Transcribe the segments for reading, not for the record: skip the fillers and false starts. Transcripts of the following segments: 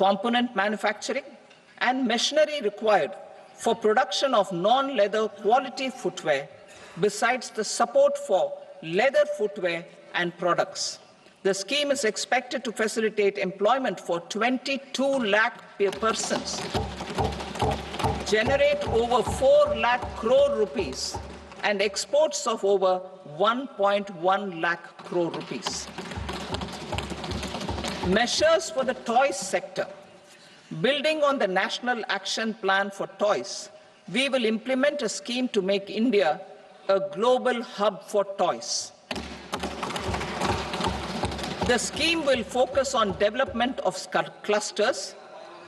component manufacturing, and machinery required for production of non-leather quality footwear, besides the support for leather footwear and products. The scheme is expected to facilitate employment for 22 lakh persons, generate over 4 lakh crore rupees, and exports of over 1.1 lakh crore rupees. Measures for the toys sector. Building on the National Action Plan for Toys, we will implement a scheme to make India a global hub for toys. The scheme will focus on development of clusters,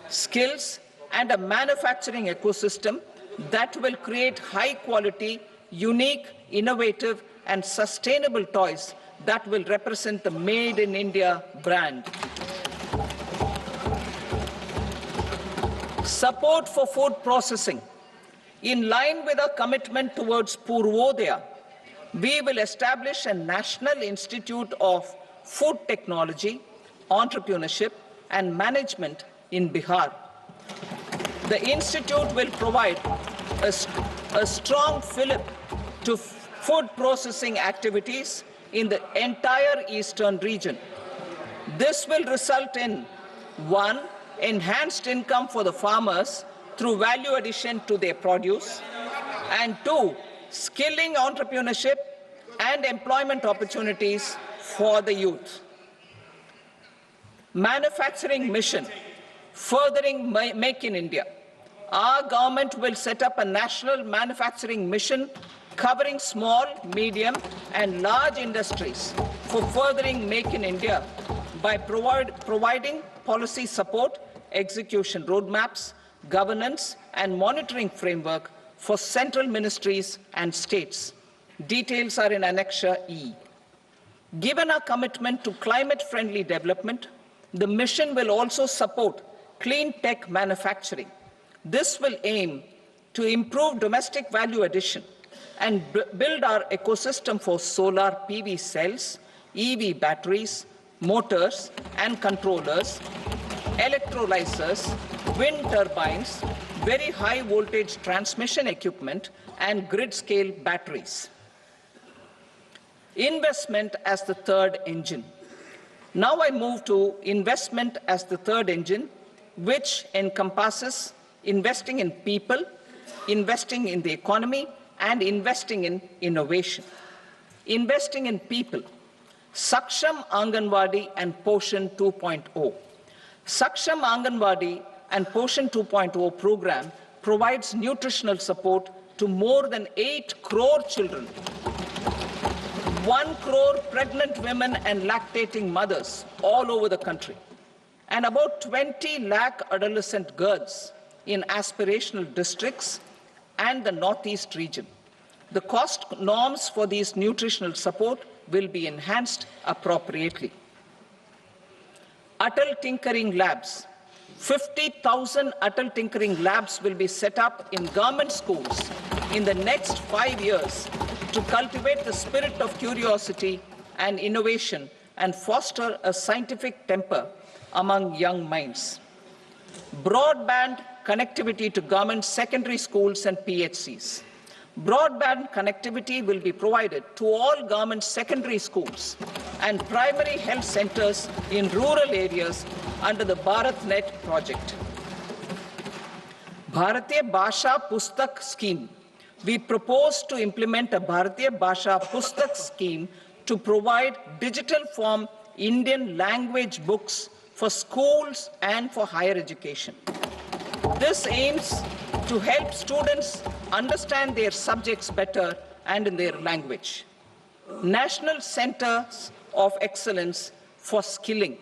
skills, and a manufacturing ecosystem that will create high-quality, unique, innovative, and sustainable toys that will represent the Made in India brand. Support for food processing. In line with our commitment towards Purvodaya, we will establish a National Institute of Food Technology, Entrepreneurship, and Management in Bihar. The institute will provide a strong fillip to food processing activities in the entire eastern region. This will result in 1. Enhanced income for the farmers through value addition to their produce, and 2. Skilling entrepreneurship and employment opportunities for the youth. Manufacturing mission, furthering Make in India. Our government will set up a national manufacturing mission covering small, medium, and large industries for furthering Make in India by providing policy support, execution roadmaps, governance, and monitoring framework for central ministries and states. Details are in Annexure E. Given our commitment to climate-friendly development, the mission will also support clean tech manufacturing. This will aim to improve domestic value addition and build our ecosystem for solar PV cells, EV batteries, motors and controllers, electrolyzers, wind turbines, very high voltage transmission equipment, and grid-scale batteries. Investment as the third engine. Now I move to investment as the third engine, which encompasses investing in people, investing in the economy, and investing in innovation. Investing in people. Saksham Anganwadi and Poshan 2.0. Saksham Anganwadi and Poshan 2.0 program provides nutritional support to more than 8 crore children, 1 crore pregnant women and lactating mothers all over the country, and about 20 lakh adolescent girls in aspirational districts and the Northeast region. The cost norms for these nutritional support will be enhanced appropriately. Atal Tinkering Labs. 50,000 Atal Tinkering Labs will be set up in government schools in the next 5 years to cultivate the spirit of curiosity and innovation and foster a scientific temper among young minds. Broadband connectivity to government secondary schools and PHCs. Broadband connectivity will be provided to all government secondary schools and primary health centers in rural areas under the BharatNet project. Bharatiya Bhasha Pustak Scheme. We propose to implement a Bharatiya Bhasha Pustak scheme to provide digital form Indian language books for schools and for higher education. This aims to help students understand their subjects better and in their language. National Centers of Excellence for Skilling.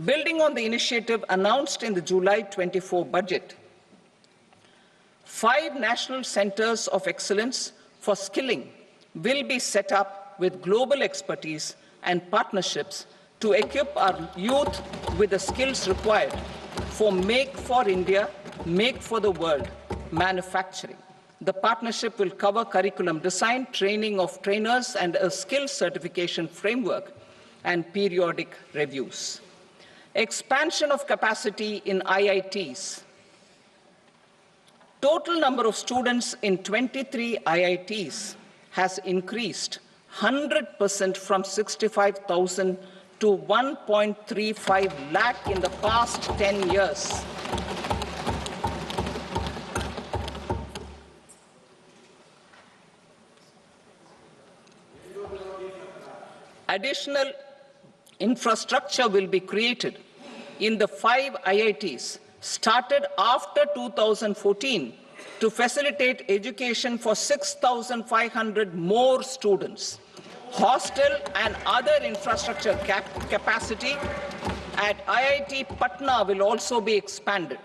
Building on the initiative announced in the July 24 budget, 5 national centers of excellence for skilling will be set up with global expertise and partnerships to equip our youth with the skills required for Make for India, Make for the World manufacturing. The partnership will cover curriculum design, training of trainers, and a skills certification framework and periodic reviews. Expansion of capacity in IITs. Total number of students in 23 IITs has increased 100% from 65,000 to 1.35 lakh in the past 10 years. Additional infrastructure will be created in the 5 IITs started after 2014 to facilitate education for 6,500 more students. Hostel and other infrastructure capacity at IIT Patna will also be expanded.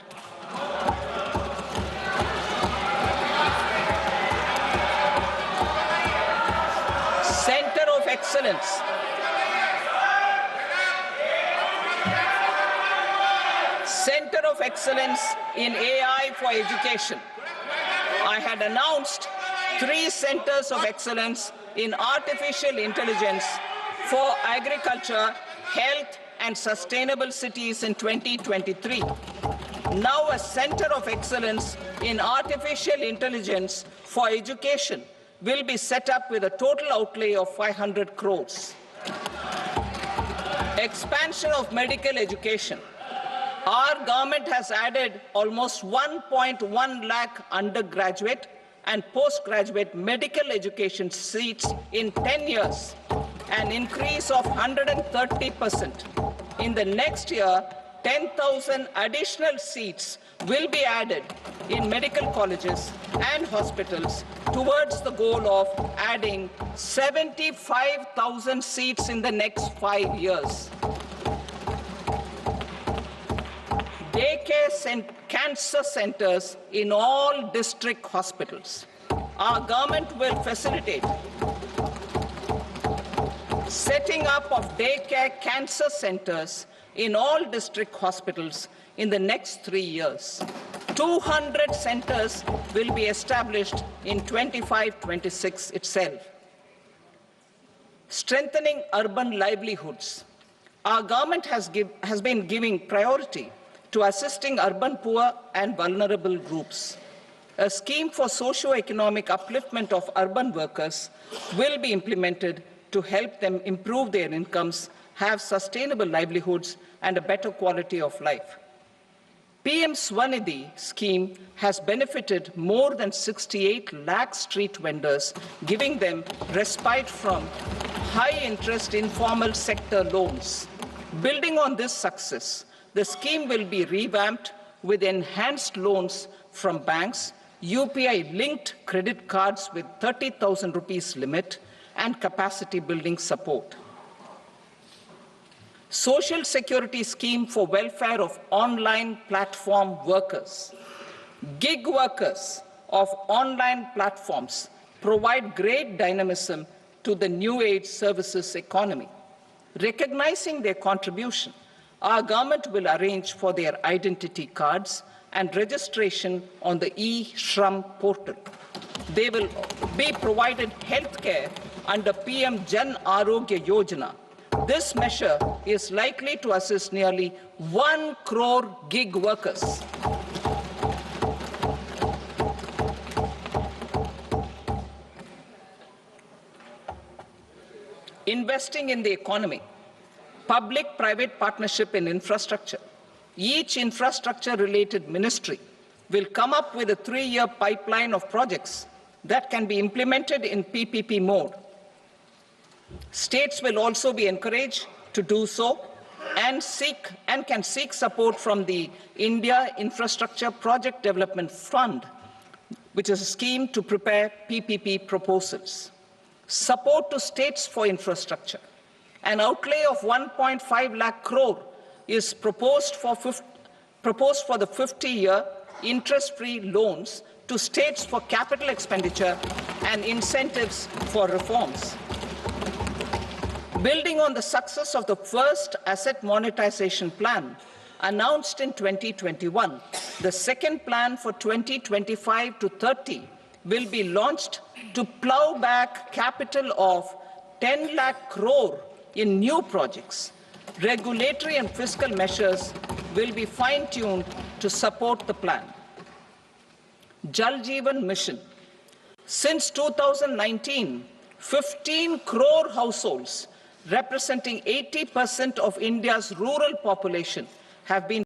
Center of Excellence. Center of Excellence in AI for Education. I had announced 3 centers of excellence in artificial intelligence for agriculture, health, and sustainable cities in 2023. Now a center of excellence in artificial intelligence for education will be set up with a total outlay of 500 crores. Expansion of medical education. Our government has added almost 1.1 lakh undergraduate and postgraduate medical education seats in 10 years, an increase of 130%. In the next year, 10,000 additional seats will be added in medical colleges and hospitals towards the goal of adding 75,000 seats in the next 5 years. Daycare cancer centers in all district hospitals. Our government will facilitate setting up of daycare cancer centers in all district hospitals in the next 3 years. 200 centers will be established in 25-26 itself. Strengthening urban livelihoods. Our government has been giving priority to assisting urban poor and vulnerable groups. A scheme for socio-economic upliftment of urban workers will be implemented to help them improve their incomes, have sustainable livelihoods, and a better quality of life. PM Swanidhi scheme has benefited more than 68 lakh street vendors, giving them respite from high-interest informal sector loans. Building on this success, the scheme will be revamped with enhanced loans from banks, UPI-linked credit cards with 30,000 rupees limit, and capacity building support. Social Security Scheme for welfare of online platform workers. Gig workers of online platforms provide great dynamism to the new age services economy. Recognizing their contribution, our government will arrange for their identity cards and registration on the e-Shram portal. They will be provided health care under PM Jan Arogya Yojana. This measure is likely to assist nearly 1 crore gig workers. Investing in the economy. Public-private partnership in infrastructure. Each infrastructure-related ministry will come up with a 3-year pipeline of projects that can be implemented in PPP mode. States will also be encouraged to do so and can seek support from the India Infrastructure Project Development Fund, which is a scheme to prepare PPP proposals. Support to states for infrastructure. An outlay of 1.5 lakh crore is proposed for the 50-year interest-free loans to states for capital expenditure and incentives for reforms. Building on the success of the first asset monetization plan announced in 2021, the second plan for 2025 to 30 will be launched to plow back capital of 10 lakh crore in new projects. Regulatory and fiscal measures will be fine-tuned to support the plan. Jal Jeevan Mission. Since 2019, 15 crore households, representing 80% of India's rural population, have been